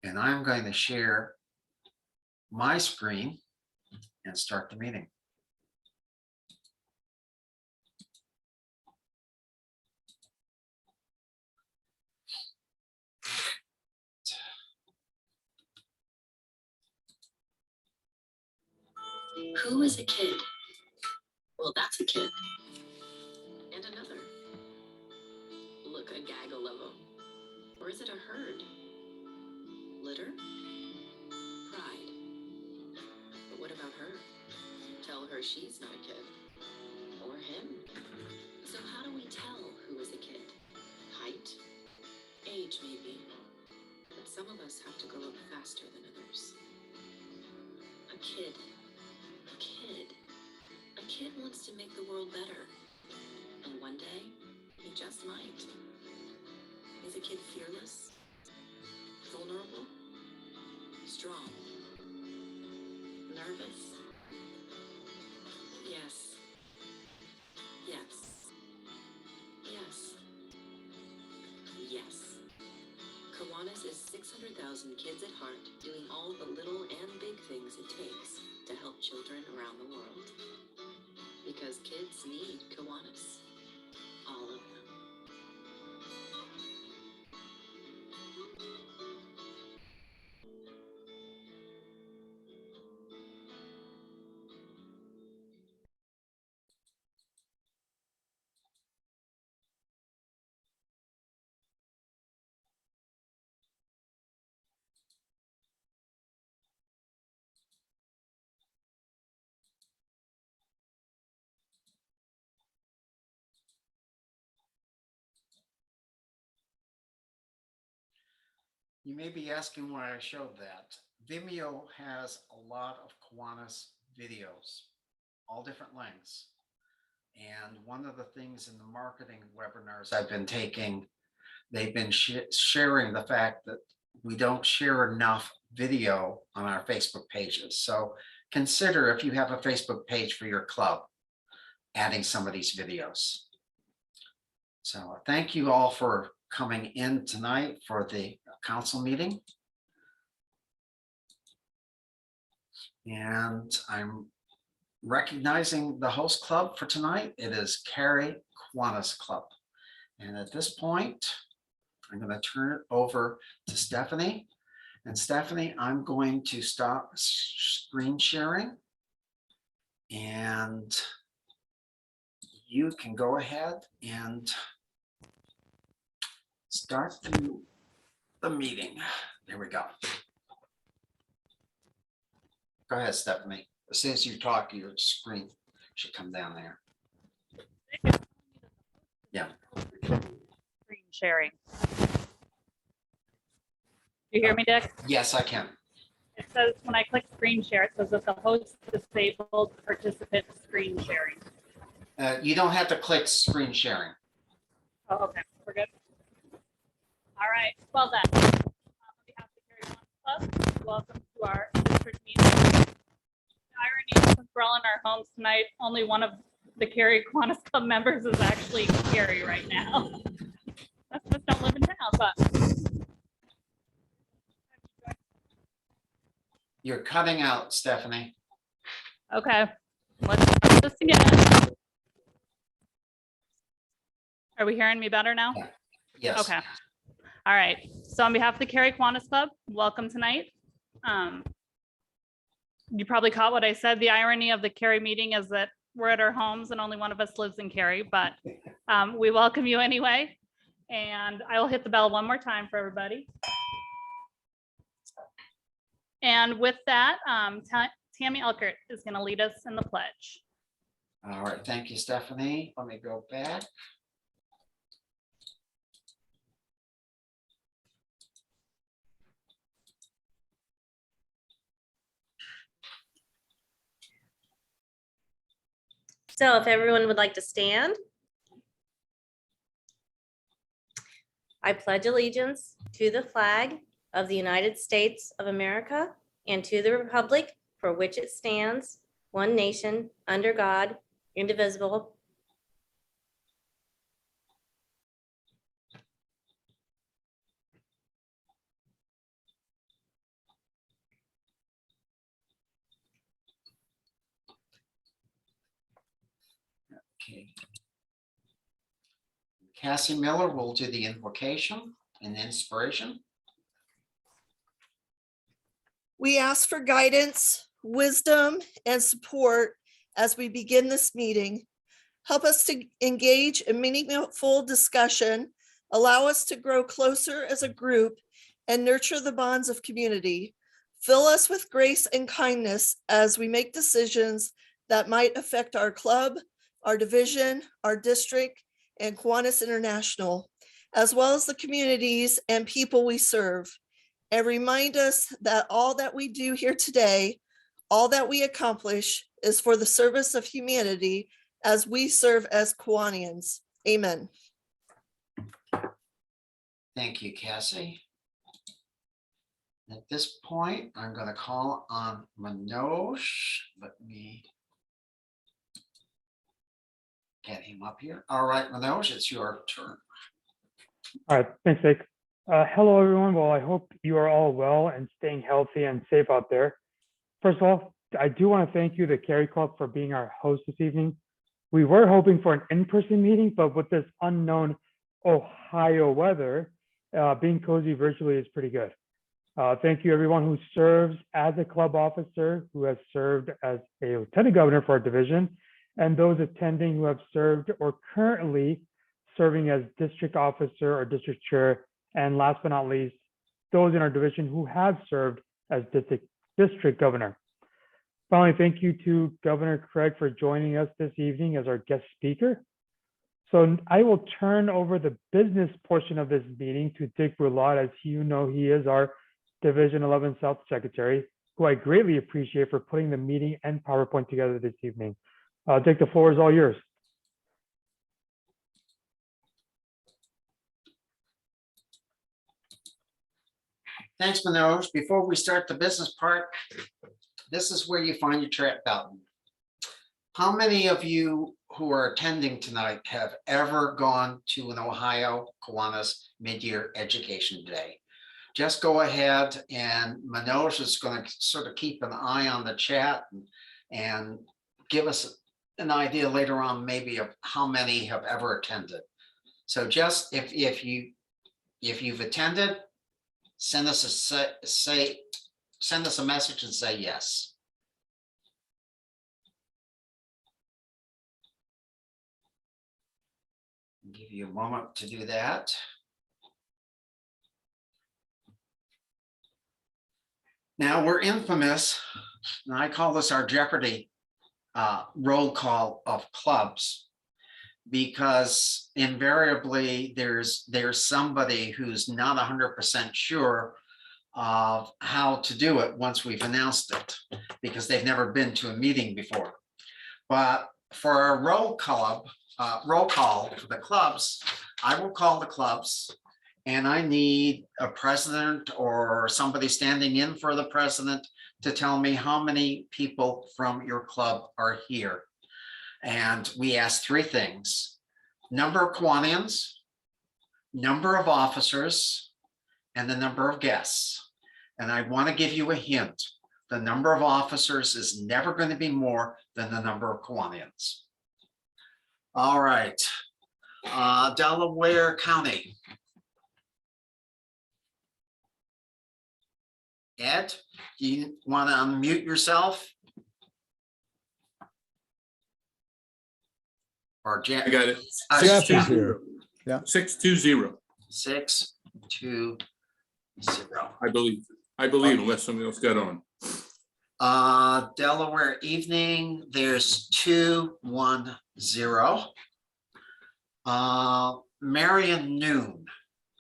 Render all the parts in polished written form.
And I'm going to share my screen and start the meeting. Who is a kid? Well, that's a kid. And another. Look, a gaggle of them. Or is it a herd? Litter? Pride. But what about her? Tell her she's not a kid. Or him. So how do we tell who is a kid? Height? Age, maybe. But some of us have to grow up faster than others. A kid. A kid. A kid wants to make the world better. And one day, he just might. Is a kid fearless? Vulnerable? Strong? Nervous? Yes. Yes. Yes. Yes. Kiwanis is 600,000 kids at heart, doing all the little and big things it takes to help children around the world. Because kids need Kiwanis. All of them. You may be asking why I showed that. Vimeo has a lot of Kiwanis videos, all different lengths. And one of the things in the marketing webinars I've been taking, they've been sharing the fact that we don't share enough video on our Facebook pages. So consider, if you have a Facebook page for your club, adding some of these videos. So thank you all for coming in tonight for the council meeting. And I'm recognizing the host club for tonight. It is Carey Kiwanis Club. And at this point, I'm going to turn it over to Stephanie. And Stephanie, I'm going to stop screen sharing. And you can go ahead and start the meeting. There we go. Go ahead, Stephanie. As soon as you talk, your screen should come down there. Yeah. Screen sharing. Do you hear me, Dick? Yes, I can. It says when I click screen share, it says that the host disabled participant screen sharing. You don't have to click screen sharing. Oh, okay. We're good. All right. Well then, on behalf of the Carey Kiwanis Club, welcome to our district meeting. The irony is, since we're all in our homes tonight, only one of the Carey Kiwanis Club members is actually Carey right now. Most of us don't live in town, but You're cutting out, Stephanie. okay. Let's try this again. Are we hearing me better now? Yes. Okay. All right. So on behalf of the Carey Kiwanis Club, welcome tonight. You probably caught what I said. The irony of the Carey meeting is that we're at our homes and only one of us lives in Carey, but we welcome you anyway. And I will hit the bell one more time for everybody. And with that, Tammy Elkert is going to lead us in the pledge. All right. Thank you, Stephanie. Let me go back. So if everyone would like to stand. I pledge allegiance to the flag of the United States of America and to the republic for which it stands, one nation, under God, indivisible. Okay. Cassie Miller will do the invocation and inspiration. We ask for guidance, wisdom, and support as we begin this meeting. Help us to engage in meaningful discussion, allow us to grow closer as a group, and nurture the bonds of community. Fill us with grace and kindness as we make decisions that might affect our club, our division, our district, and Kiwanis International, as well as the communities and people we serve. And remind us that all that we do here today, all that we accomplish is for the service of humanity as we serve as Kiwanians. Amen. Thank you, Cassie. At this point, I'm going to call on Manoj. Let me get him up here. All right, Manoj, it's your turn. All right, thanks, Vic. Hello, everyone. Well, I hope you are all well and staying healthy and safe out there. First of all, I do want to thank you, the Carey Club, for being our host this evening. We were hoping for an in-person meeting, but with this unknown Ohio weather, being cozy virtually is pretty good. Thank you, everyone who serves as a club officer, who has served as a lieutenant governor for our division, and those attending who have served or currently serving as district officer or district chair. And last but not least, those in our division who have served as district governor. Finally, thank you to Governor Craig for joining us this evening as our guest speaker. So I will turn over the business portion of this meeting to Dick Roulat, as you know, he is our Division 11 South Secretary, who I greatly appreciate for putting the meeting and PowerPoint together this evening. Dick, the floor is all yours. Thanks, Manoj. Before we start the business part, this is where you find your chat button. How many of you who are attending tonight have ever gone to an Ohio Kiwanis mid-year education day? Just go ahead, and Manoj is going to sort of keep an eye on the chat and give us an idea later on maybe of how many have ever attended. So just if you've attended, send us a message and say yes. I'll give you a moment to do that. Now we're infamous, and I call this our Jeopardy roll call of clubs, because invariably there's somebody who's not 100% sure of how to do it once we've announced it, because they've never been to a meeting before. But for a roll call for the clubs, I will call the clubs, and I need a president or somebody standing in for the president to tell me how many people from your club are here. And we ask three things: number of Kiwanians, number of officers, and the number of guests. And I want to give you a hint. The number of officers is never going to be more than the number of Kiwanians. All right, Delaware County. Ed, do you want to unmute yourself? Or Jeff? I got it. Jeff is here. Yeah. 620, 620. I believe, unless somebody else got on. Delaware Evening, there's 210. Marion Noon,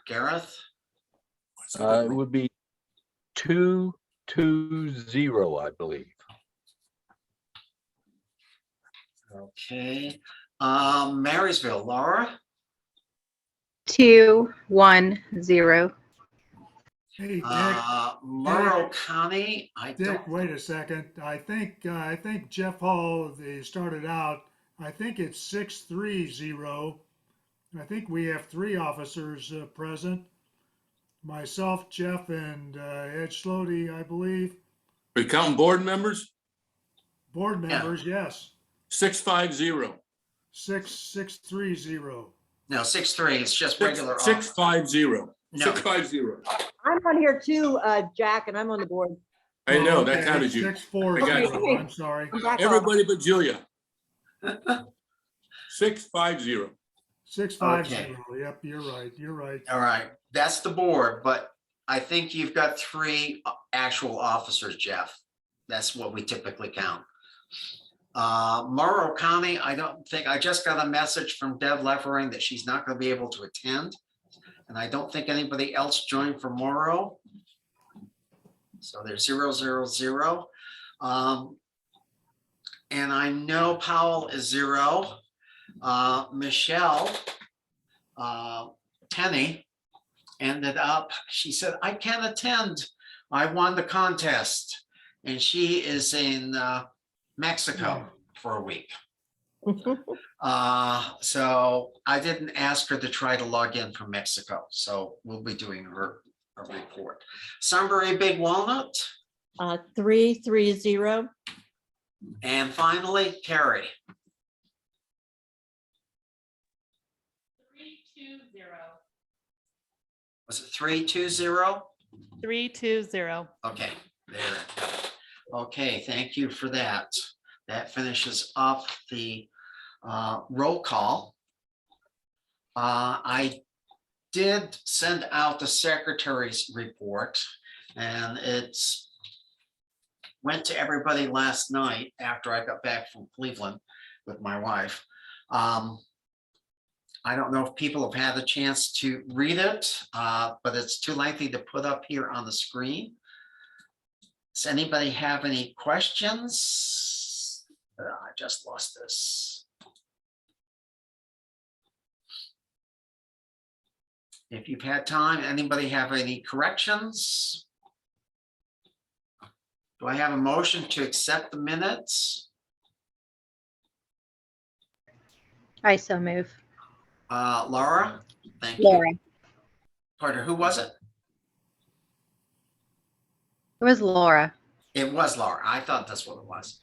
Gareth? It would be 220, I believe. Okay. Marysville, Laura? 210. Hey, Dick, Morrow County, I Dick, don't. wait a second. I think Jeff Hall, they started out, I think it's 630. I think we have three officers present. Myself, Jeff, and Ed Slody, I believe. Are you counting board members? Board members, yes. 650. 630. No, 6-3, it's just Six, regular. 650. No. 650. I'm on here too, Jack, and I'm on the board. I know, Oh, that okay, counted you. 640. I got you. I'm sorry. I'm back on. Everybody but Julia. 650. 650. Yep, you're right. You're right. All right, that's the board, but I think you've got 3 actual officers, Jeff. That's what we typically count. Morrow County, I just got a message from Deb Levering that she's not going to be able to attend. And I don't think anybody else joined for Morrow. So there's 0, 0, 0. And I know Powell is 0. Michelle Penny ended up, she said, I can't attend. I won the contest. And she is in Mexico for a week. So I didn't ask her to try to log in from Mexico. So we'll be doing her a report. Sunbury Big Walnut. 330. And finally, Carey. 320. Was it 320? 320. Okay, there. Okay, thank you for that. That finishes up the roll call. I did send out the secretary's report, and it's went to everybody last night after I got back from Cleveland with my wife. I don't know if people have had a chance to read it, but it's too lengthy to put up here on the screen. Does anybody have any questions? I just lost this. If you've had time, anybody have any corrections? Do I have a motion to accept the minutes? I so move. Laura, thank Laura. you. Carter, who was it? It was Laura. It was Laura. I thought that's what it was.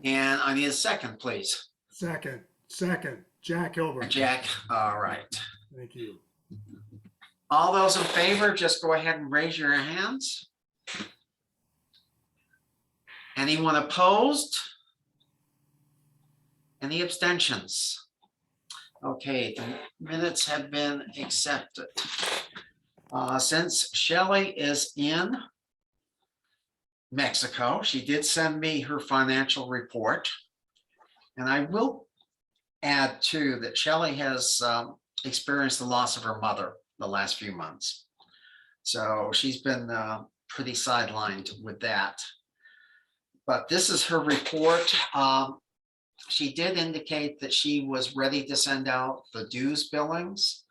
And I need a second, please. Second, Jack Hilbert. Jack, all right. Thank you. All those in favor, just go ahead and raise your hands. Anyone opposed? Any abstentions? Okay, the minutes have been accepted. Since Shelley is in Mexico, she did send me her financial report. And I will add too that Shelley has experienced the loss of her mother the last few months. So she's been pretty sidelined with that. But this is her report. She did indicate that she was ready to send out the dues billings.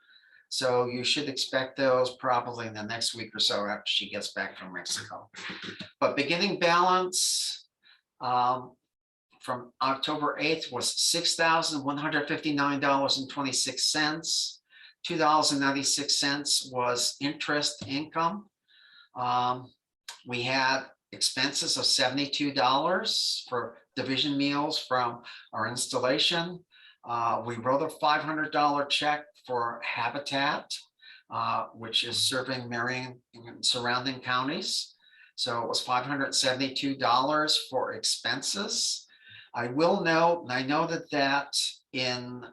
So you should expect those probably in the next week or so after she gets back from Mexico. But beginning balance from October 8th was $6,159.26. $2.96 was interest income. We had expenses of $72 for division meals from our installation. We wrote a $500 check for Habitat, which is serving Marion and surrounding counties. So it was $572 for expenses. I will note, and I noted that in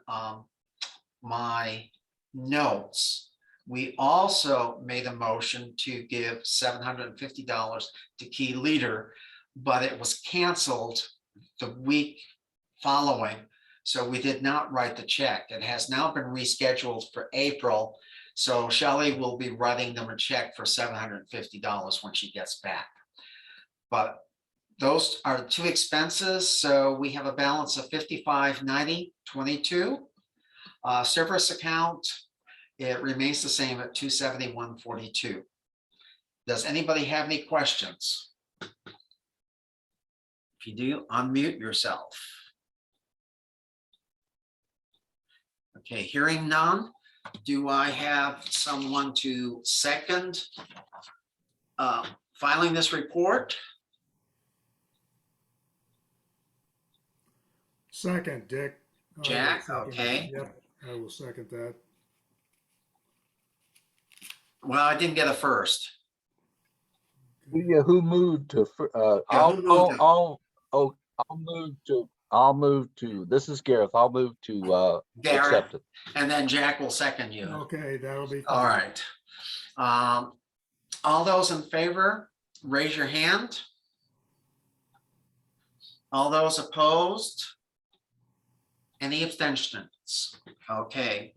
my notes, we also made a motion to give $750 to Key Leader, but it was canceled the week following. So we did not write the check. It has now been rescheduled for April. So Shelley will be writing them a check for $750 when she gets back. But those are the two expenses. So we have a balance of $55.90.22. Service account, it remains the same at $271.42. Does anybody have any questions? If you do, unmute yourself. Okay, hearing none, do I have someone to second filing this report? Second, Dick. I will Jack, second- okay. Yep, I will second that. Well, I didn't get a first. Yeah, who moved to, Yeah, who moved it? I'll move to, this is Gareth. I'll move to, Garrett, accept it. and then Jack will second you. Okay, that'll be All fine. right. All those in favor, raise your hand. All those opposed? Any abstentions? Okay.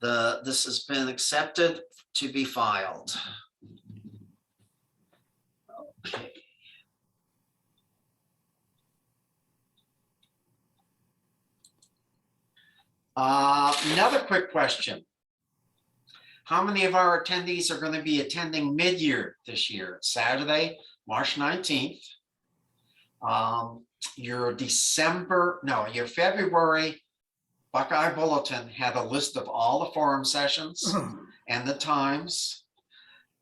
This has been accepted to be filed. Okay. Another quick question. How many of our attendees are going to be attending mid-year this year? Saturday, March 19th. Your February Buckeye Bulletin had a list of all the forum sessions and the times.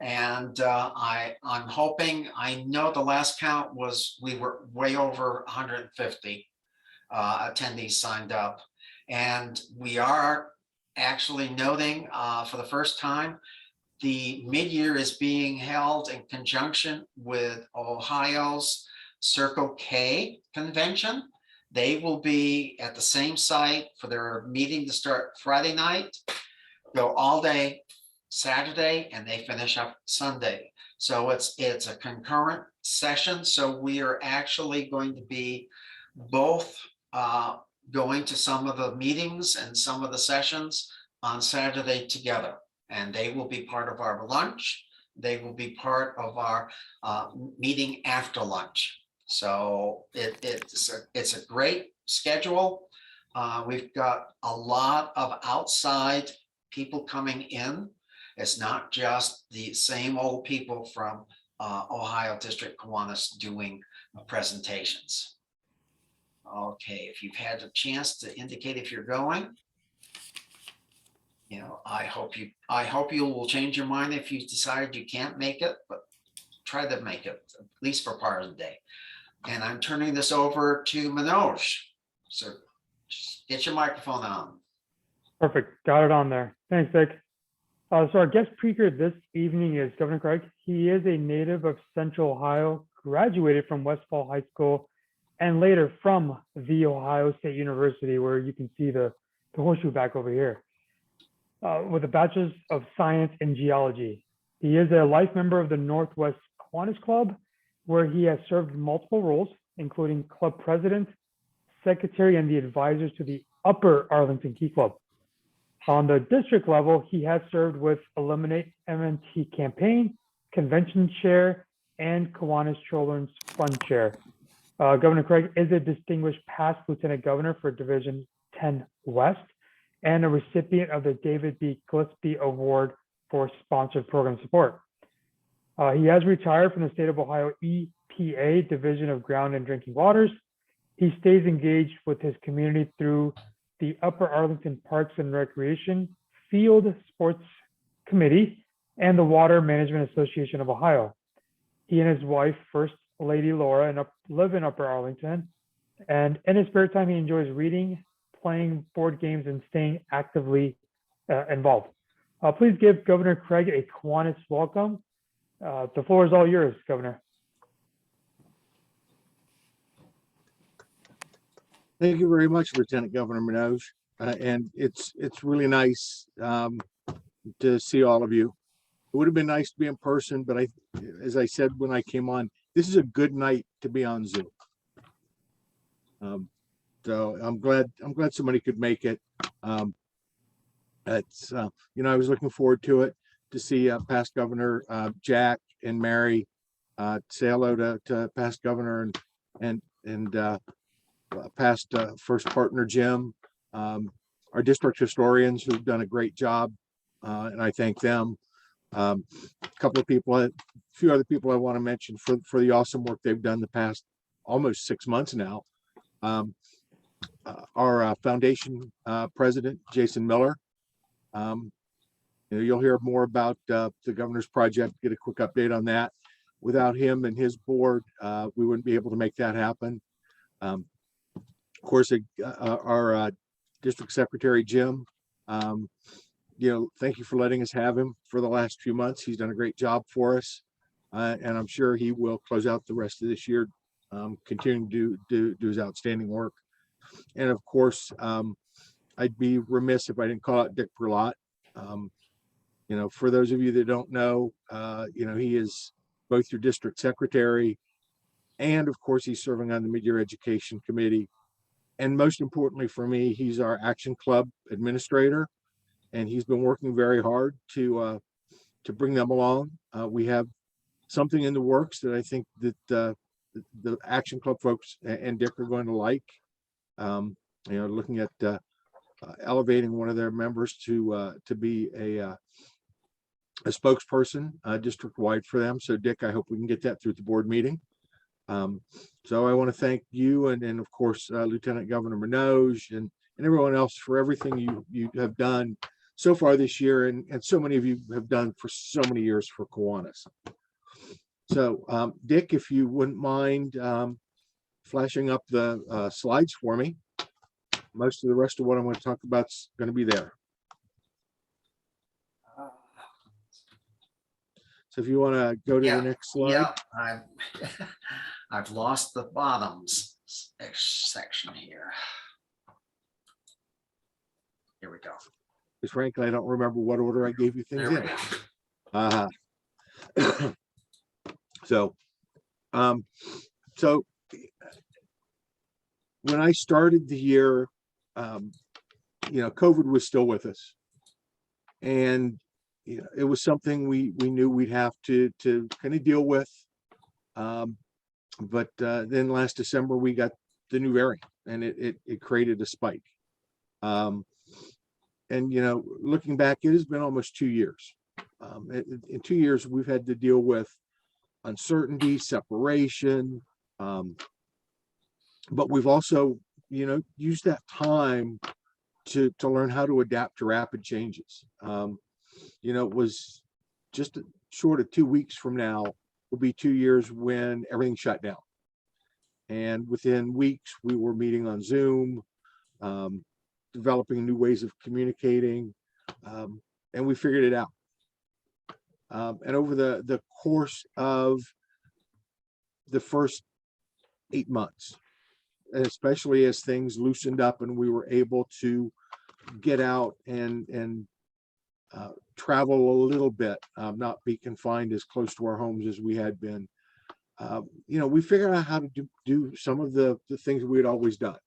And I'm hoping, I know the last count was, we were way over 150 attendees signed up. And we are actually noting for the first time, the mid-year is being held in conjunction with Ohio's Circle K convention. They will be at the same site for their meeting to start Friday night, go all day Saturday, and they finish up Sunday. So it's a concurrent session. So we are actually going to be both going to some of the meetings and some of the sessions on Saturday together. And they will be part of our lunch. They will be part of our meeting after lunch. So it's a great schedule. We've got a lot of outside people coming in. It's not just the same old people from Ohio District Kiwanis doing presentations. Okay, if you've had a chance to indicate if you're going, I hope you will change your mind if you decide you can't make it, but try to make it at least for part of the day. And I'm turning this over to Manoj. So just get your microphone on. Perfect. Got it on there. Thanks, Dick. So our guest speaker this evening is Governor Craig. He is a native of Central Ohio, graduated from Westfall High School, and later from The Ohio State University, where you can see the horseshoe back over here, with a Bachelor's of Science in Geology. He is a life member of the Northwest Kiwanis Club, where he has served multiple roles, including club president, secretary, and the advisors to the Upper Arlington Key Club. On the district level, he has served with Eliminate MNT Campaign, Convention Chair, and Kiwanis Children's Fund Chair. Governor Craig is a distinguished past Lieutenant Governor for Division 10 West and a recipient of the David B. Gillespie Award for Sponsored Program Support. He has retired from the State of Ohio EPA Division of Ground and Drinking Waters. He stays engaged with his community through the Upper Arlington Parks and Recreation Field Sports Committee and the Water Management Association of Ohio. He and his wife, First Lady Laura, live in Upper Arlington. And in his spare time, he enjoys reading, playing board games, and staying actively involved. Please give Governor Craig a Kiwanis welcome. The floor is all yours, Governor. Thank you very much, Lieutenant Governor Manoj. And it's really nice to see all of you. It would have been nice to be in person, but as I said when I came on, this is a good night to be on Zoom. So I'm glad somebody could make it. It's I was looking forward to it, to see past Governor Jack and Mary, say hello to past Governor and past first partner Jim, our district historians who've done a great job, and I thank them. A few other people I want to mention for the awesome work they've done the past almost 6 months now. Our foundation president, Jason Miller. You'll hear more about the governor's project, get a quick update on that. Without him and his board, we wouldn't be able to make that happen. Of course, our District Secretary Jim. Thank you for letting us have him for the last few months. He's done a great job for us. And I'm sure he will close out the rest of this year, continuing to do his outstanding work. And of course, I'd be remiss if I didn't call out Dick Perlott. For those of you that don't know, he is both your district secretary, and of course, he's serving on the mid-year education committee. And most importantly for me, he's our Action Club administrator, and he's been working very hard to bring them along. We have something in the works that I think that the Action Club folks and Dick are going to like. Looking at elevating one of their members to be a spokesperson district wide for them. So Dick, I hope we can get that through the board meeting. So I want to thank you and of course Lieutenant Governor Minoj and everyone else for everything you have done so far this year, and so many of you have done for so many years for Kiwanis. So Dick, if you wouldn't mind flashing up the slides for me. Most of the rest of what I'm going to talk about is going to be there. So if you want to go to the next slide. Yeah, I've lost the bottoms section here. Here we go. Because frankly, I don't remember what order I gave you things There we in. So when I started the year, COVID was still with us, and it was something we knew we'd have to kind of deal with. But then last December we got the new variant, and it created a spike. And looking back, it has been almost 2 years. In 2 years, we've had to deal with uncertainty, separation, but we've also, used that time to learn how to adapt to rapid changes. It was just short of 2 weeks from now will be 2 years when everything shut down. And within weeks, we were meeting on Zoom, developing new ways of communicating, and we figured it out. And over the course of the first 8 months, especially as things loosened up and we were able to get out and travel a little bit, not be confined as close to our homes as we had been, we figured out how to do some of the things we had always done.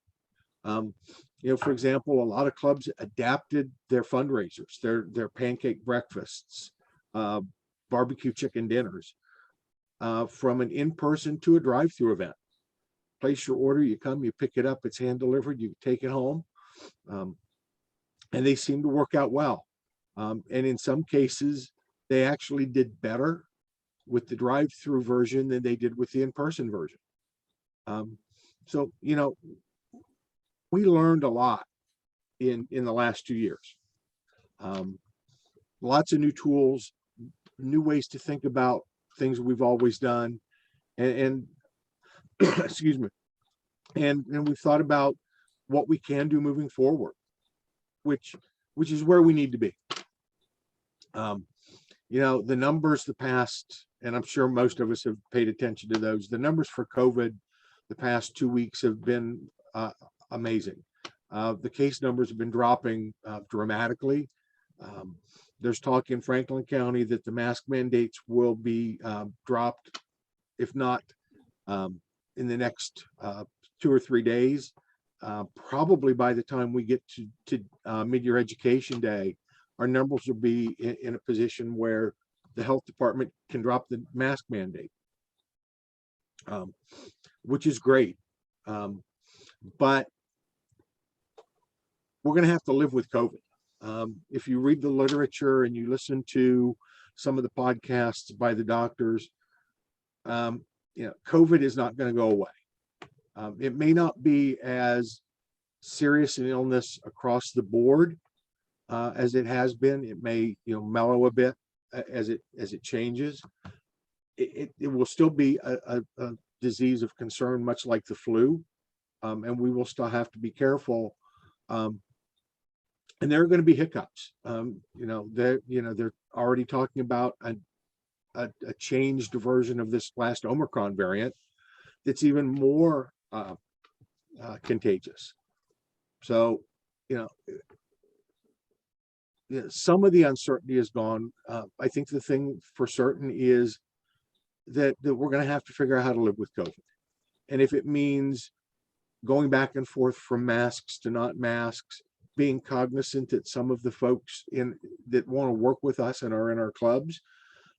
For example, a lot of clubs adapted their fundraisers, their pancake breakfasts, barbecue chicken dinners, from an in-person to a drive-through event. Place your order, you come, you pick it up, it's hand delivered, you take it home. And they seem to work out well. And in some cases, they actually did better with the drive-through version than they did with the in-person version. So, we learned a lot in the last 2 years. Lots of new tools, new ways to think about things we've always done, and excuse me, and we've thought about what we can do moving forward, which is where we need to be. The numbers the past, and I'm sure most of us have paid attention to those, the numbers for COVID the past 2 weeks have been amazing. The case numbers have been dropping dramatically. There's talk in Franklin County that the mask mandates will be dropped, if not in the next 2 or 3 days. Probably by the time we get to mid-year education day, our numbers will be in a position where the health department can drop the mask mandate, which is great. But we're going to have to live with COVID. If you read the literature and you listen to some of the podcasts by the doctors, COVID is not going to go away. It may not be as serious an illness across the board as it has been. It may, mellow a bit as it changes. It will still be a disease of concern, much like the flu, and we will still have to be careful. And there are going to be hiccups. They're already talking about a changed version of this last Omicron variant that's even more contagious. So, some of the uncertainty is gone. I think the thing for certain is that we're going to have to figure out how to live with COVID. And if it means going back and forth from masks to not masks, being cognizant that some of the folks that want to work with us and are in our clubs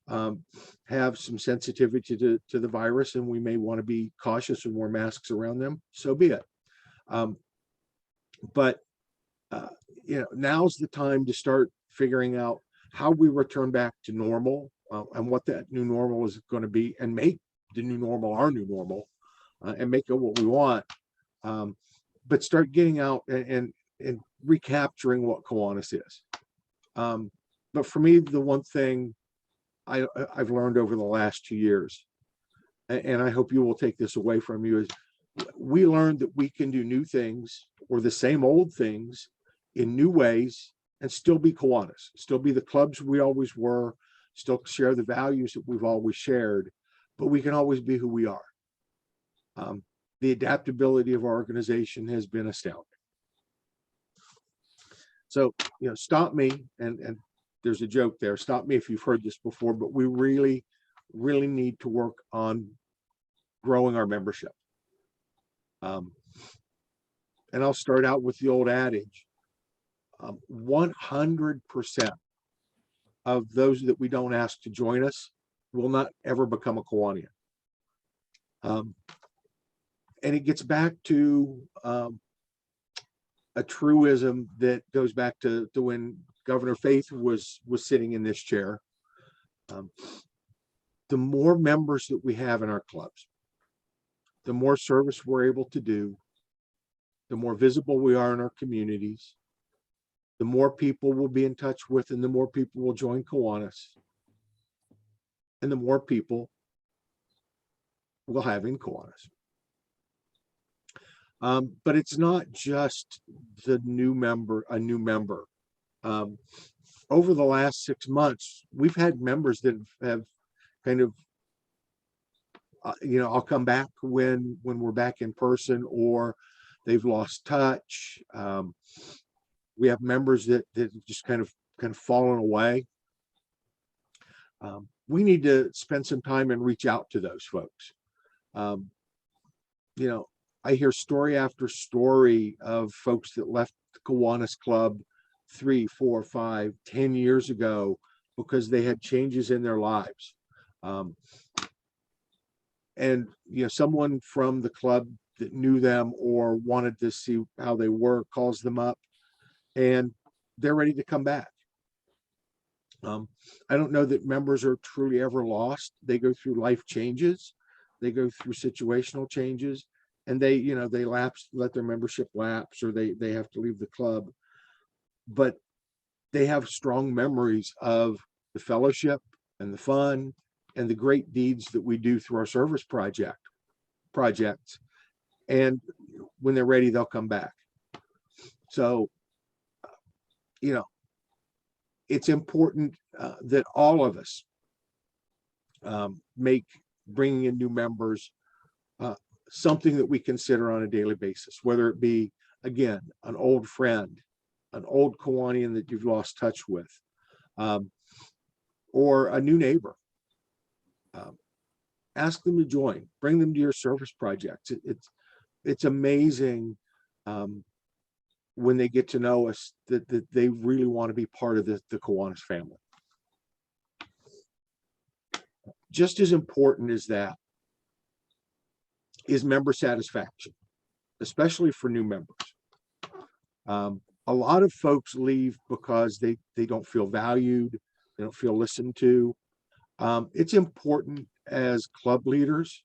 have some sensitivity to the virus, and we may want to be cautious and wear masks around them, so be it. But now's the time to start figuring out how we return back to normal and what that new normal is going to be, and make the new normal our new normal, and make it what we want. But start getting out and recapturing what Kiwanis is. But for me, the one thing I've learned over the last 2 years, and I hope you will take this away from you, is we learned that we can do new things or the same old things in new ways and still be Kiwanis, still be the clubs we always were, still share the values that we've always shared, but we can always be who we are. The adaptability of our organization has been astounding. So, stop me, and there's a joke there, stop me if you've heard this before, but we really, really need to work on growing our membership. And I'll start out with the old adage, 100% of those that we don't ask to join us will not ever become a Kiwanian. And it gets back to a truism that goes back to when Governor Faith was sitting in this chair. The more members that we have in our clubs, the more service we're able to do, the more visible we are in our communities, the more people we'll be in touch with, and the more people will join Kiwanis, and the more people we'll have in Kiwanis. But it's not just a new member. Over the last 6 months, we've had members that have kind of, I'll come back when we're back in person, or they've lost touch. We have members that just kind of fallen away. We need to spend some time and reach out to those folks. I hear story after story of folks that left the Kiwanis Club 3, 4, 5, 10 years ago because they had changes in their lives. And someone from the club that knew them or wanted to see how they were calls them up, and they're ready to come back. I don't know that members are truly ever lost. They go through life changes, they go through situational changes, and they lapse, let their membership lapse, or they have to leave the club. But they have strong memories of the fellowship and the fun and the great deeds that we do through our service projects. And when they're ready, they'll come back. So, it's important that all of us make bringing in new members something that we consider on a daily basis, whether it be, again, an old friend, an old Kiwanian that you've lost touch with, or a new neighbor. Ask them to join, bring them to your service projects. It's amazing when they get to know us that they really want to be part of the Kiwanis family. Just as important as that is member satisfaction, especially for new members. A lot of folks leave because they don't feel valued, they don't feel listened to. It's important as club leaders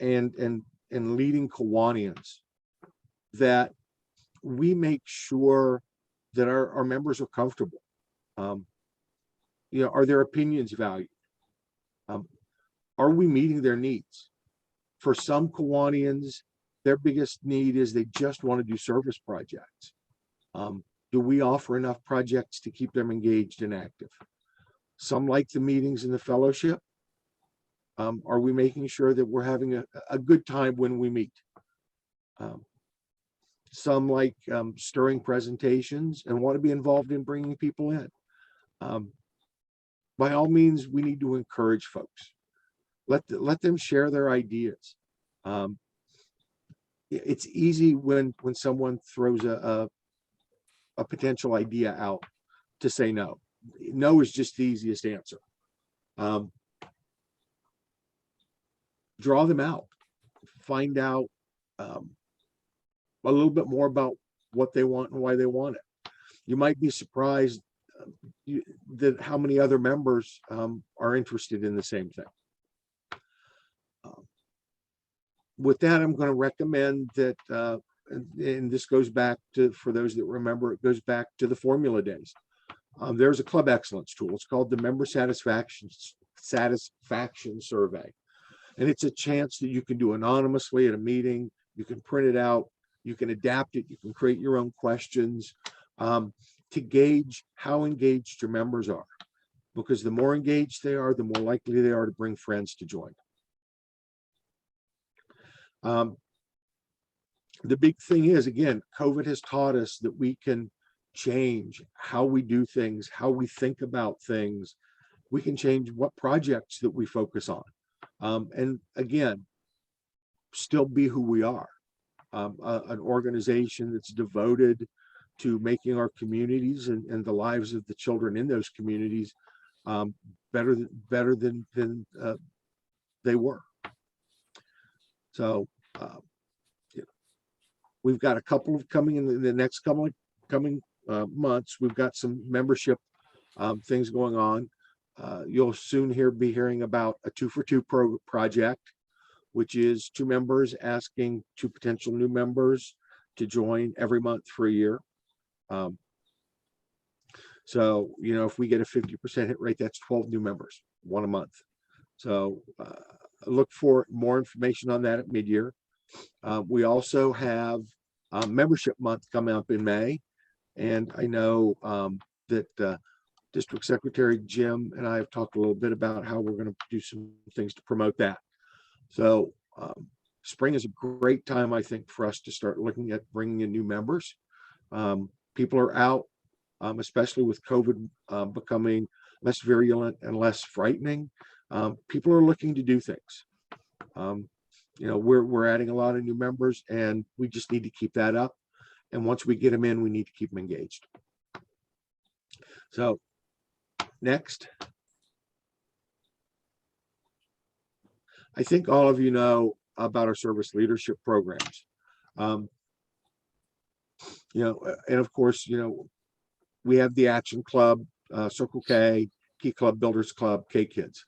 and leading Kiwanians that we make sure that our members are comfortable. Are their opinions valued? Are we meeting their needs? For some Kiwanians, their biggest need is they just want to do service projects. Do we offer enough projects to keep them engaged and active? Some like the meetings and the fellowship. Are we making sure that we're having a good time when we meet? Some like stirring presentations and want to be involved in bringing people in. By all means, we need to encourage folks. Let them share their ideas. It's easy when someone throws a potential idea out to say no. No is just the easiest answer. Draw them out. Find out a little bit more about what they want and why they want it. You might be surprised that how many other members are interested in the same thing. With that, I'm going to recommend that, and this goes back to, for those that remember, it goes back to the formula days. There's a club excellence tool. It's called the Member Satisfaction Survey. And it's a chance that you can do anonymously at a meeting. You can print it out. You can adapt it. You can create your own questions to gauge how engaged your members are. Because the more engaged they are, the more likely they are to bring friends to join. The big thing is, again, COVID has taught us that we can change how we do things, how we think about things. We can change what projects that we focus on. And again, still be who we are. An organization that's devoted to making our communities and the lives of the children in those communities better than they were. So we've got a couple of coming in the next coming months. We've got some membership things going on. You'll soon be hearing about a 2-for-2 project, which is 2 members asking 2 potential new members to join every month for a year. So, you know, if we get a 50% hit rate, that's 12 new members, 1 a month. So look for more information on that at mid-year. We also have membership month coming up in May. And I know that District Secretary Jim and I have talked a little bit about how we're going to do some things to promote that. So spring is a great time, I think, for us to start looking at bringing in new members. People are out, especially with COVID becoming less virulent and less frightening. People are looking to do things. You know, we're adding a lot of new members, and we just need to keep that up. And once we get them in, we need to keep them engaged. So next. I think all of you know about our service leadership programs. You know, and of course, you know, we have the Action Club, Circle K, Key Club, Builders Club, K Kids.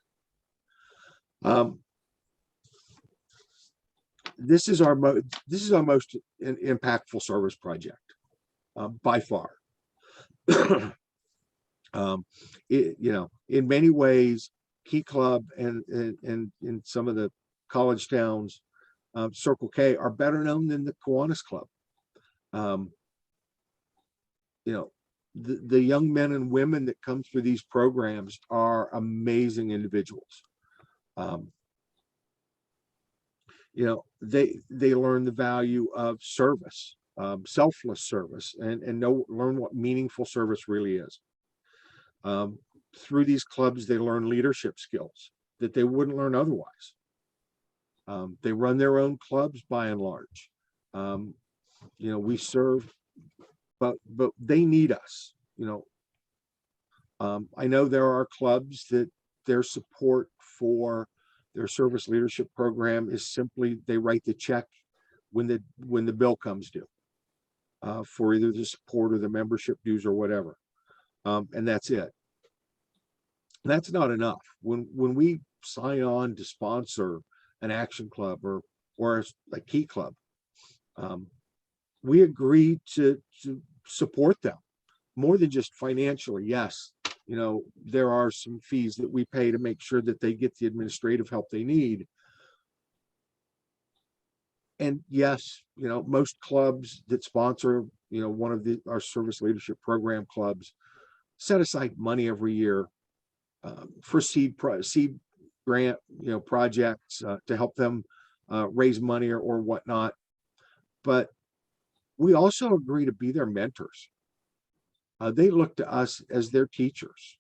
This is our most impactful service project by far. You know, in many ways, Key Club and in some of the college towns, Circle K are better known than the Kiwanis Club. You know, the young men and women that come through these programs are amazing individuals. You know, they learn the value of service, selfless service, and learn what meaningful service really is. Through these clubs, they learn leadership skills that they wouldn't learn otherwise. They run their own clubs by and large. You know, we serve, but they need us. You know, I know there are clubs that their support for their service leadership program is simply they write the check when the bill comes due for either the support or the membership dues or whatever, and that's it. That's not enough. When we sign on to sponsor an Action Club or a Key Club, we agree to support them more than just financially. Yes, you know, there are some fees that we pay to make sure that they get the administrative help they need. And yes, you know, most clubs that sponsor one of our service leadership program clubs set aside money every year for seed grant, projects to help them raise money or whatnot. But we also agree to be their mentors. They look to us as their teachers.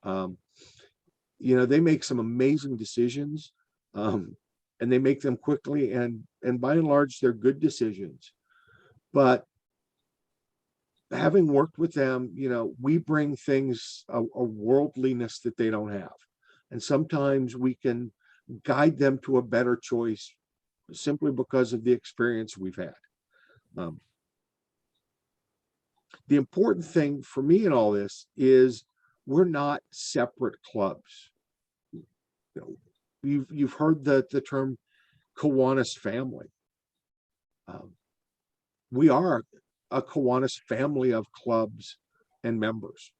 They make some amazing decisions, and they make them quickly, and by and large, they're good decisions. But having worked with them, we bring things, a worldliness that they don't have. And sometimes we can guide them to a better choice simply because of the experience we've had. The important thing for me in all this is we're not separate clubs. You've heard the term Kiwanis family. We are a Kiwanis family of clubs and members.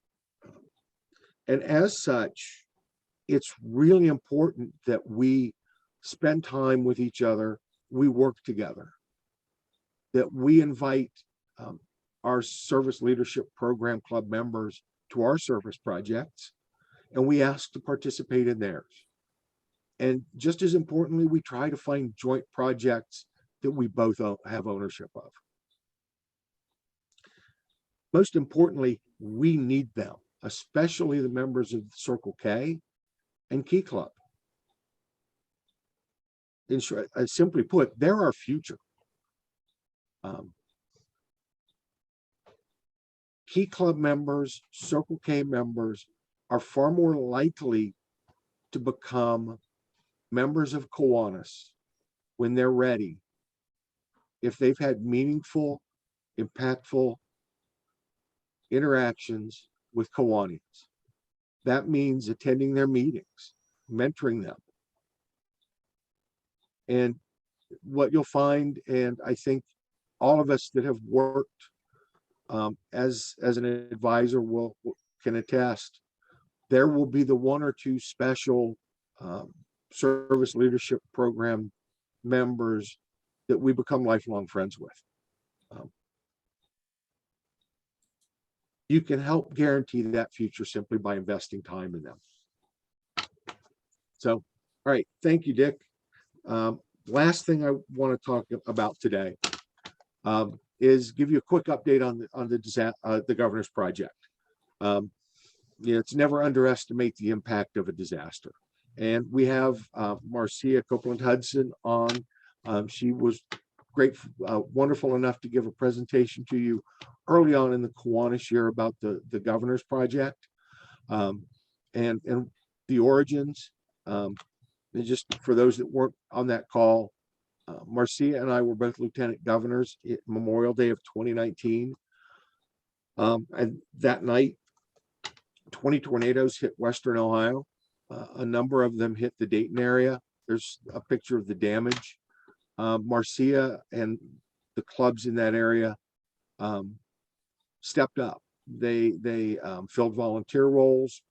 And as such, it's really important that we spend time with each other, we work together, that we invite our service leadership program club members to our service projects, and we ask to participate in theirs. And just as importantly, we try to find joint projects that we both have ownership of. Most importantly, we need them, especially the members of Circle K and Key Club. In short, simply put, they're our future. Key Club members, Circle K members are far more likely to become members of Kiwanis when they're ready, if they've had meaningful, impactful interactions with Kiwanis. That means attending their meetings, mentoring them. And what you'll find, and I think all of us that have worked as an advisor can attest, there will be the one or two special service leadership program members that we become lifelong friends with. You can help guarantee that future simply by investing time in them. So, all right, thank you, Dick. Last thing I want to talk about today is give you a quick update on the governor's project. It's never underestimate the impact of a disaster. And we have Marcia Copeland Hudson on. She was great, wonderful enough to give a presentation to you early on in the Kiwanis year about the governor's project and the origins. And just for those that weren't on that call, Marcia and I were both lieutenant governors at Memorial Day of 2019. And that night, 20 tornadoes hit Western Ohio. A number of them hit the Dayton area. There's a picture of the damage. Marcia and the clubs in that area stepped up. They filled volunteer roles.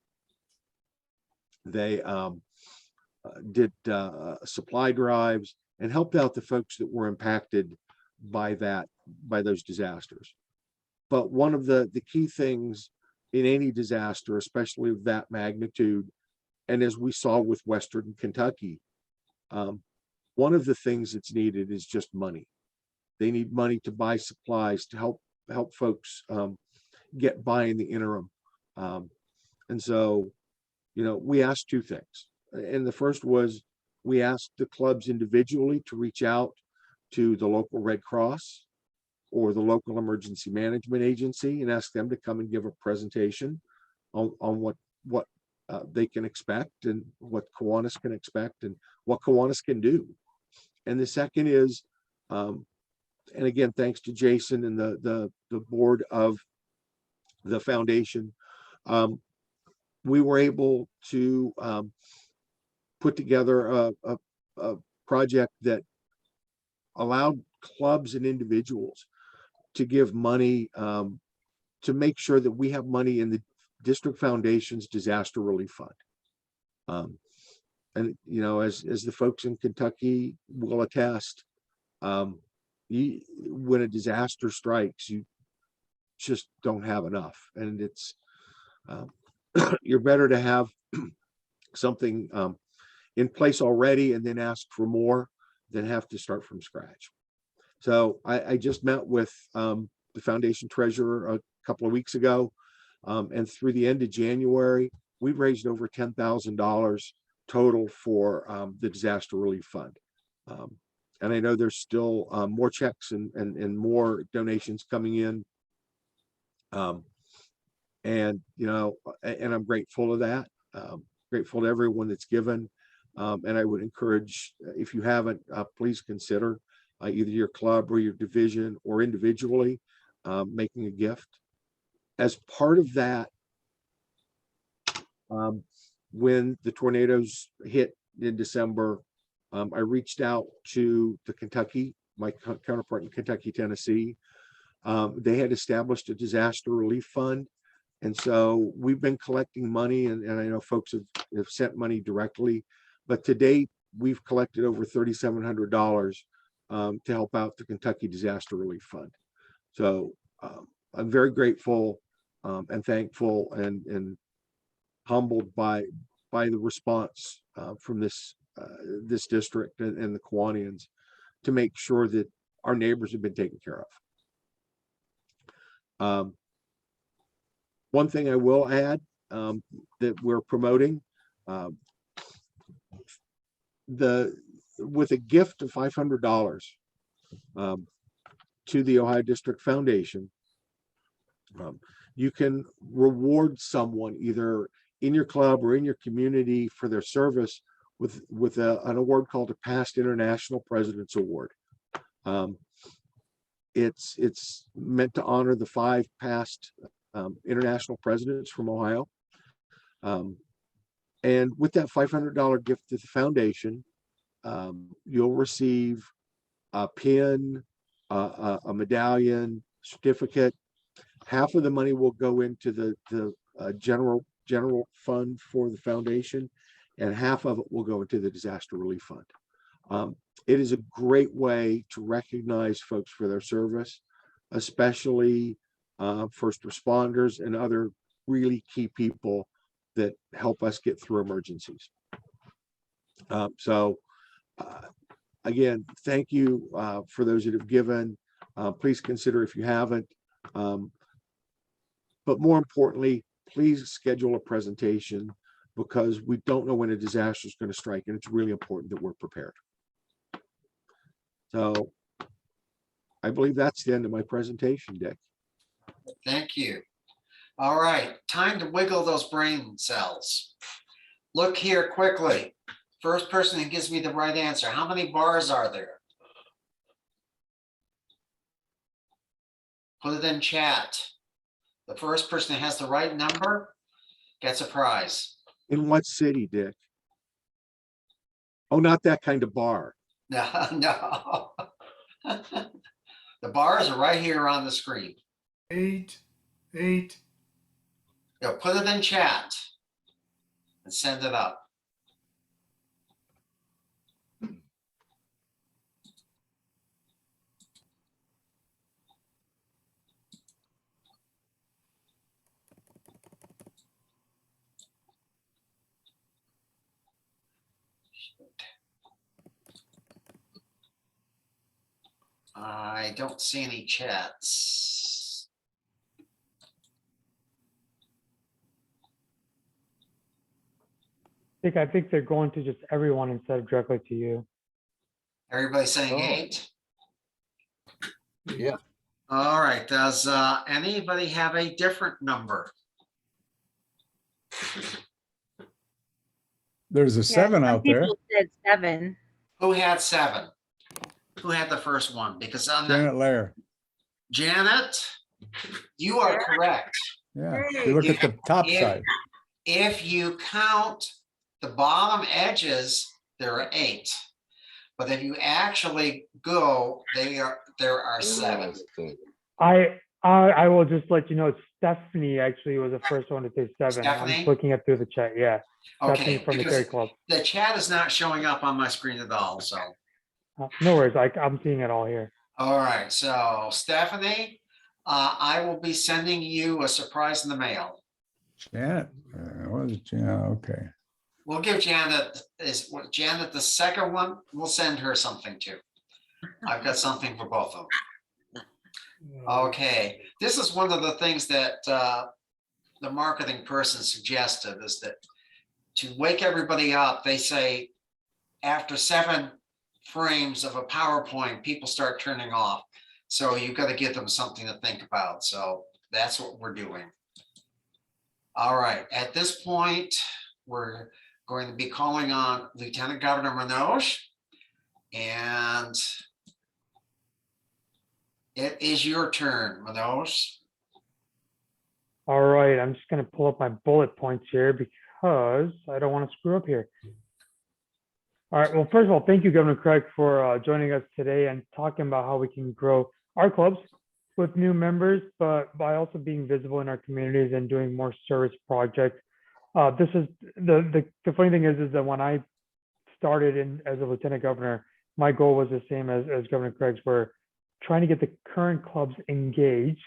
They did supply drives and helped out the folks that were impacted by those disasters. But one of the key things in any disaster, especially of that magnitude, and as we saw with Western Kentucky, one of the things that's needed is just money. They need money to buy supplies to help folks get by in the interim. And so, we asked two things. And the first was we asked the clubs individually to reach out to the local Red Cross or the local emergency management agency and ask them to come and give a presentation on what they can expect and what Kiwanis can expect and what Kiwanis can do. And the second is, and again, thanks to Jason and the board of the foundation, we were able to put together a project that allowed clubs and individuals to give money to make sure that we have money in the district foundation's disaster relief fund. And as the folks in Kentucky will attest, when a disaster strikes, just don't have enough. And it's, you're better to have something in place already and then ask for more than have to start from scratch. So I just met with the foundation treasurer a couple of weeks ago, and through the end of January, we've raised over $10,000 total for the disaster relief fund. And I know there's still more checks and more donations coming in. And, you know, and I'm grateful of that. Grateful to everyone that's given. And I would encourage, if you haven't, please consider either your club or your division or individually making a gift. As part of that, when the tornadoes hit in December, I reached out to the Kentucky, my counterpart in Kentucky, Tennessee. They had established a disaster relief fund. And so we've been collecting money, and I know folks have sent money directly, but to date, we've collected over $3,700 to help out the Kentucky Disaster Relief Fund. So I'm very grateful and thankful and humbled by the response from this district and the Kiwanians to make sure that our neighbors have been taken care of. One thing I will add that we're promoting, with a gift of $500 to the Ohio District Foundation, you can reward someone either in your club or in your community for their service with an award called a Past International President's Award. It's meant to honor the 5 past international presidents from Ohio. And with that $500 gift to the foundation, you'll receive a pin, a medallion, certificate. Half of the money will go into the general fund for the foundation, and half of it will go into the disaster relief fund. It is a great way to recognize folks for their service, especially first responders and other really key people that help us get through emergencies. So again, thank you for those that have given. Please consider if you haven't. But more importantly, please schedule a presentation, because we don't know when a disaster is going to strike, and it's really important that we're prepared. So I believe that's the end of my presentation, Dick. Thank you. All right, time to wiggle those brain cells. Look here quickly. First person who gives me the right answer. How many bars are there? Put it in chat. The first person that has the right number gets a prize. In what city, Dick? Oh, not that kind of bar. No, no. The bars are right here on the screen. 8. Yeah, put it in chat and send it up. I don't see any chats. I think they're going to just everyone instead of directly to you. Everybody saying 8? Yeah. All right. Does anybody have a different number? There's a 7 out there. People said 7. Who had 7? Who had the first one? Because on the Janet Lair. Janet, you are correct. Yeah. You look at the top side. If you count the bottom edges, there are 8. But if you actually go, there are 7. I will just let you know, Stephanie actually was the first one to say 7. Stephanie? I'm just looking at through the chat. Yeah. Okay, Stephanie from the because Carey Club. the chat is not showing up on my screen at all. So No worries. I'm seeing it all here. all right. So Stephanie, I will be sending you a surprise in the mail. Janet, what is Janet? Okay. We'll give Janet, Janet the second one, we'll send her something too. I've got something for both of them. Okay, this is one of the things that the marketing person suggested, is that to wake everybody up, they say after 7 frames of a PowerPoint, people start turning off. So you've got to give them something to think about. So that's what we're doing. All right, at this point, we're going to be calling on Lieutenant Governor Manoj, and it is your turn, Manoj. All right, I'm just going to pull up my bullet points here because I don't want to screw up here. All right, well, first of all, thank you, Governor Craig, for joining us today and talking about how we can grow our clubs with new members, but by also being visible in our communities and doing more service projects. This is the funny thing is that when I started in as a lieutenant governor, my goal was the same as Governor Craig's, where trying to get the current clubs engaged,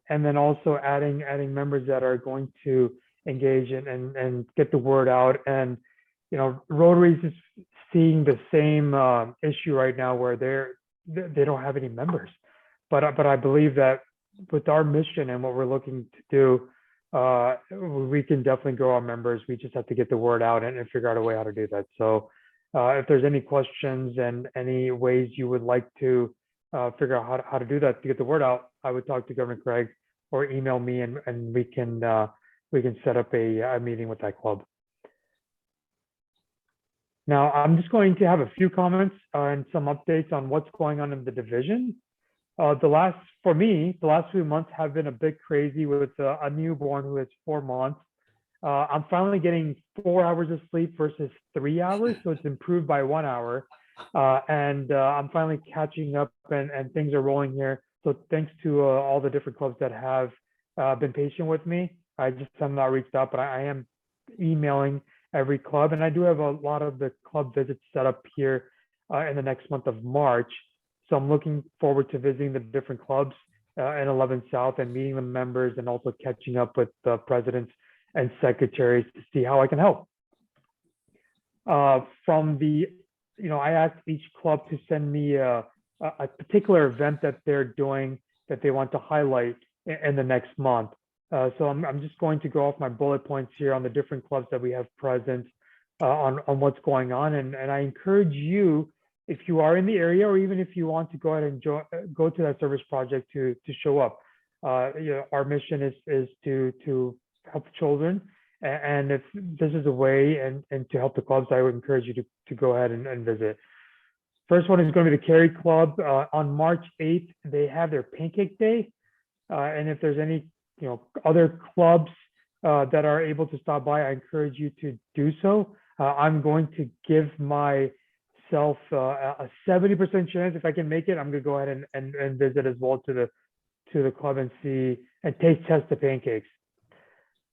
and then also adding members that are going to engage and get the word out. And you know, Rotary's is seeing the same issue right now where they don't have any members. But I believe that with our mission and what we're looking to do, we can definitely grow our members. We just have to get the word out and figure out a way how to do that. So if there's any questions and any ways you would like to figure out how to do that to get the word out, I would talk to Governor Craig or email me, and we can set up a meeting with that club. Now, I'm just going to have a few comments and some updates on what's going on in the division. The last few months have been a bit crazy with a newborn who is 4 months. I'm finally getting 4 hours of sleep versus 3 hours, so it's improved by 1 hour. And I'm finally catching up, and things are rolling here. So thanks to all the different clubs that have been patient with me. I just have not reached out, but I am emailing every club, and I do have a lot of the club visits set up here in the next month of March. So I'm looking forward to visiting the different clubs in 11 South and meeting the members, and also catching up with the presidents and secretaries to see how I can help. I asked each club to send me a particular event that they're doing that they want to highlight in the next month. So I'm just going to go off my bullet points here on the different clubs that we have present on what's going on. And I encourage you, if you are in the area, or even if you want to go ahead and go to that service project, to show up. Our mission is to help children. And if this is a way and to help the clubs, I would encourage you to go ahead and visit. First one is going to be the Carey Club. On March 8th, they have their Pancake Day. And if there's any other clubs that are able to stop by, I encourage you to do so. I'm going to give myself a 70% chance. If I can make it, I'm going to go ahead and visit as well to the club and see and test the pancakes.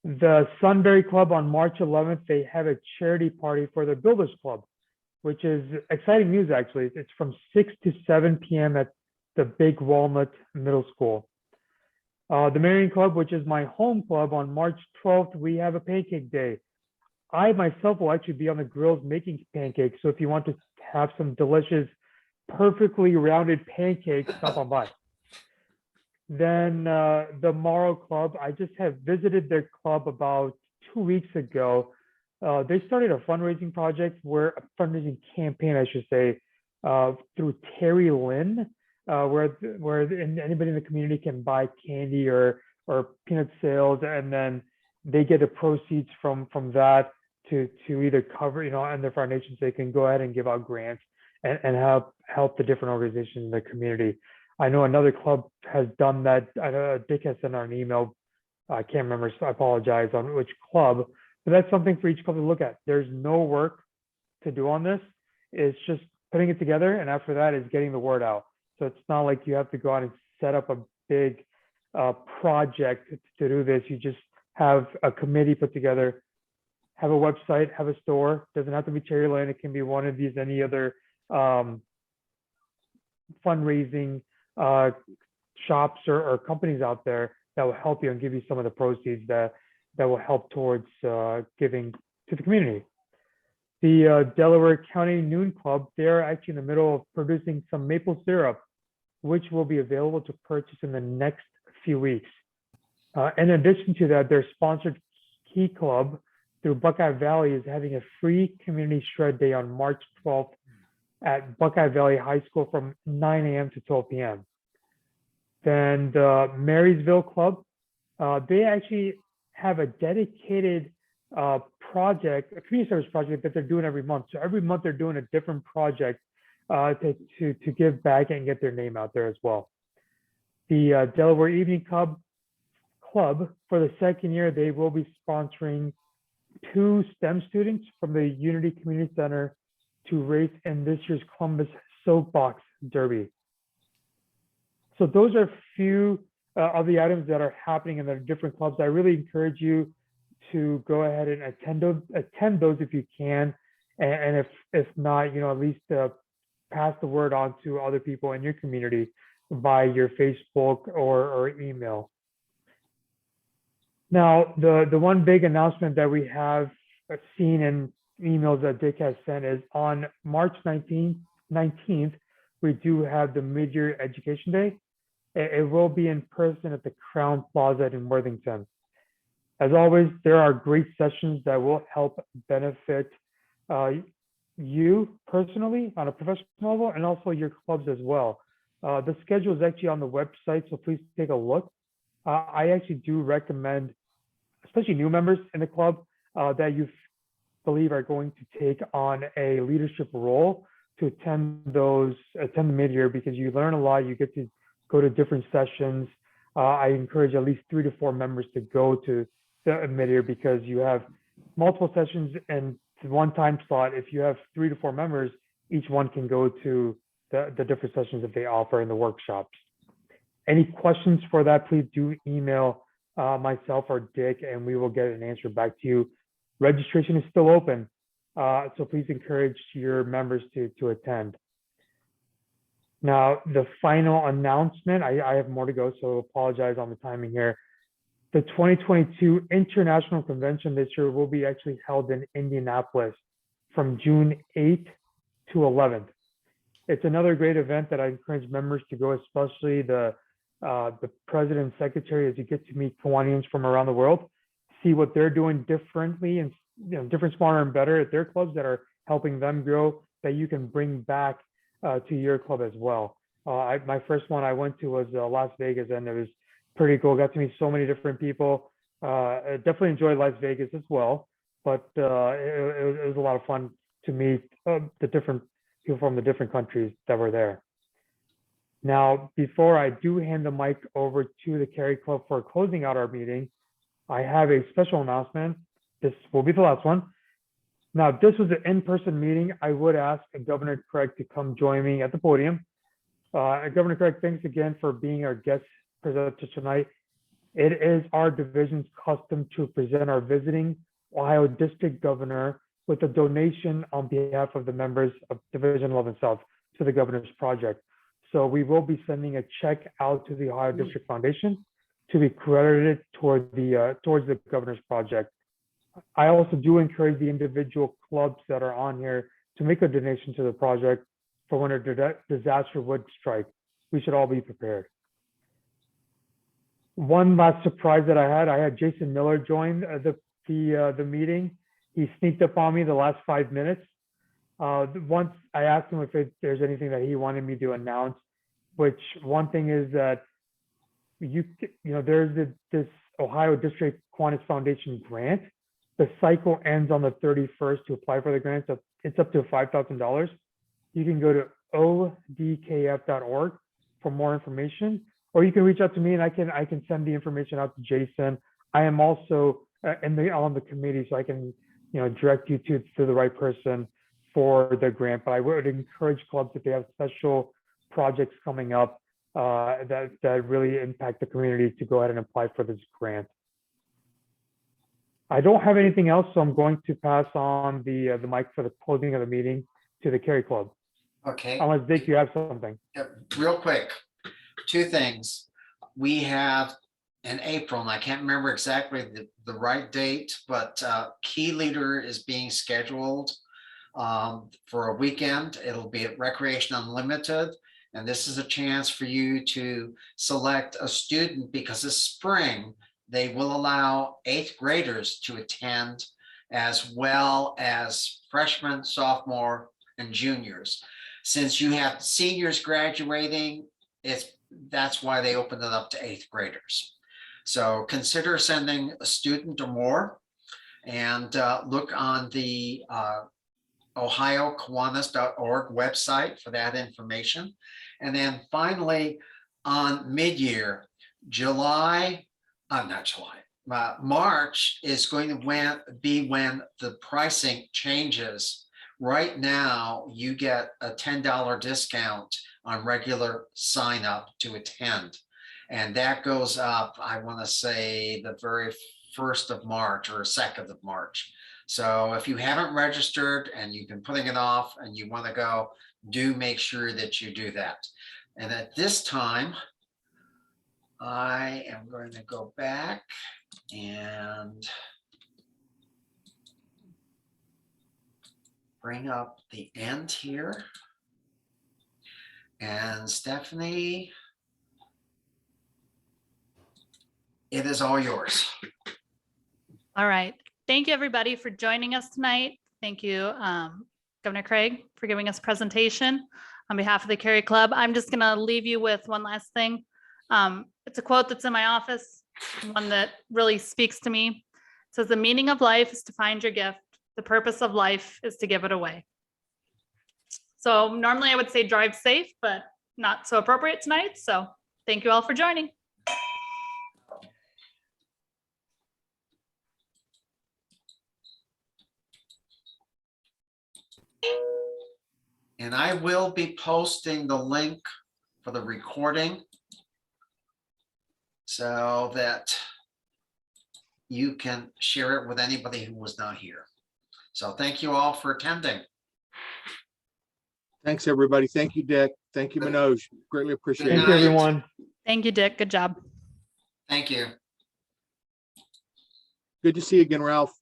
The Sunbury Club on March 11th, they have a charity party for their Builders Club, which is exciting news, actually. It's from 6 to 7 p.m. at the Big Walnut Middle School. The Marion Club, which is my home club, on March 12th, we have a pancake day. I myself will actually be on the grills making pancakes. So if you want to have some delicious, perfectly rounded pancakes, stop on by. Then the Morrow Club, I just have visited their club about 2 weeks ago. They started a fundraising project, a fundraising campaign, I should say, through Terry Lynn, where anybody in the community can buy candy or peanut sales, and then they get the proceeds from that to either cover, and their foundations, they can go ahead and give out grants and help the different organizations in the community. I know another club has done that. Dick has sent out an email. I can't remember, so I apologize on which club, but that's something for each club to look at. There's no work to do on this. It's just putting it together, and after that is getting the word out. So it's not like you have to go out and set up a big project to do this. You just have a committee put together, have a website, have a store. Doesn't have to be Cherry Lane. It can be one of these, any other fundraising shops or companies out there that will help you and give you some of the proceeds that will help towards giving to the community. The Delaware County Noon Club, they're actually in the middle of producing some maple syrup, which will be available to purchase in the next few weeks. In addition to that, their sponsored Key Club through Buckeye Valley is having a free community shred day on March 12th at Buckeye Valley High School from 9 a.m. to 12 p.m. Then the Marysville Club, they actually have a dedicated project, a community service project that they're doing every month. So every month they're doing a different project to give back and get their name out there as well. The Delaware Evening Club, for the second year, they will be sponsoring 2 STEM students from the Unity Community Center to race in this year's Columbus Soapbox Derby. So those are a few of the items that are happening in the different clubs. I really encourage you to go ahead and attend those if you can, and if not, you know, at least pass the word on to other people in your community by your Facebook or email. Now, the one big announcement that we have seen in emails that Dick has sent is on March 19th, we do have the Mid-Year Education Day. It will be in person at the Crown Plaza in Worthington. As always, there are great sessions that will help benefit you personally on a professional level and also your clubs as well. The schedule is actually on the website, so please take a look. I actually do recommend, especially new members in the club, that you believe are going to take on a leadership role to attend the mid-year, because you learn a lot. You get to go to different sessions. I encourage at least 3 to 4 members to go to the mid-year, because you have multiple sessions and one time slot. If you have 3 to 4 members, each one can go to the different sessions that they offer in the workshops. Any questions for that, please do email myself or Dick, and we will get an answer back to you. Registration is still open, so please encourage your members to attend. Now, the final announcement, I have more to go, so apologize on the timing here. The 2022 International Convention this year will be actually held in Indianapolis from June 8th to 11th. It's another great event that I encourage members to go, especially the president and secretary, as you get to meet Kiwanis from around the world, see what they're doing differently and different, smarter, and better at their clubs that are helping them grow, that you can bring back to your club as well. My first one I went to was Las Vegas, and it was pretty cool. Got to meet so many different people. I definitely enjoyed Las Vegas as well, but it was a lot of fun to meet the different people from the different countries that were there. Now, before I do hand the mic over to the Carey Club for closing out our meeting, I have a special announcement. This will be the last one. Now, if this was an in-person meeting, I would ask Governor Craig to come join me at the podium. Governor Craig, thanks again for being our guest presenter tonight. It is our division's custom to present our visiting Ohio District Governor with a donation on behalf of the members of Division 11 South to the Governor's Project. So we will be sending a check out to the Ohio District Foundation to be credited towards the Governor's Project. I also do encourage the individual clubs that are on here to make a donation to the project for when a disaster would strike. We should all be prepared. One last surprise that I had Jason Miller join the meeting. He sneaked up on me the last 5 minutes. Once I asked him if there's anything that he wanted me to announce, which one thing is that there's this Ohio District Kiwanis Foundation grant. The cycle ends on the 31st to apply for the grant. So it's up to $5,000. You can go to odkf.org for more information, or you can reach out to me and I can send the information out to Jason. I am also on the committee, so I can direct you to the right person for the grant. But I would encourage clubs, if they have special projects coming up that really impact the community, to go ahead and apply for this grant. I don't have anything else, so I'm going to pass on the mic for the closing of the meeting to the Carey Club. Okay. Unless Dick, you have something. Yep. Real quick, 2 things. we have in April, and I can't remember exactly the right date, but Key Leader is being scheduled for a weekend. It'll be at Recreation Unlimited. And this is a chance for you to select a student, because this spring, they will allow 8th graders to attend, as well as freshmen, sophomore, and juniors. Since you have seniors graduating, that's why they opened it up to 8th graders. So consider sending a student or more, and look on the ohiokiwanis.org website for that information. And then finally, on mid-year, March is going to be when the pricing changes. Right now, you get a $10 discount on regular sign up to attend. And that goes up, I want to say, the very 1st of March or 2nd of March. So if you haven't registered and you've been putting it off and you want to go, do make sure that you do that. And at this time, I am going to go back and bring up the end here. And Stephanie, it is all yours. All right. Thank you, everybody, for joining us tonight. Thank you, Governor Craig, for giving us a presentation. On behalf of the Carey Club, I'm just going to leave you with one last thing. It's a quote that's in my office, one that really speaks to me. It says, "The meaning of life is to find your gift. The purpose of life is to give it away." So normally I would say drive safe, but not so appropriate tonight. So thank you all for joining. And I will be posting the link for the recording so that you can share it with anybody who was not here. So thank you all for attending. Thanks, everybody. Thank you, Dick. Thank you, Manoj. Greatly appreciate Thank it. you, everyone. Thank you, Dick. Good job. Thank you. Good to see you again, Ralph.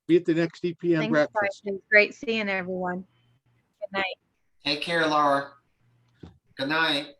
Be at the next DPM Thanks, breakfast. guys. It was great seeing everyone. Good night. Take care, Laura. Good night.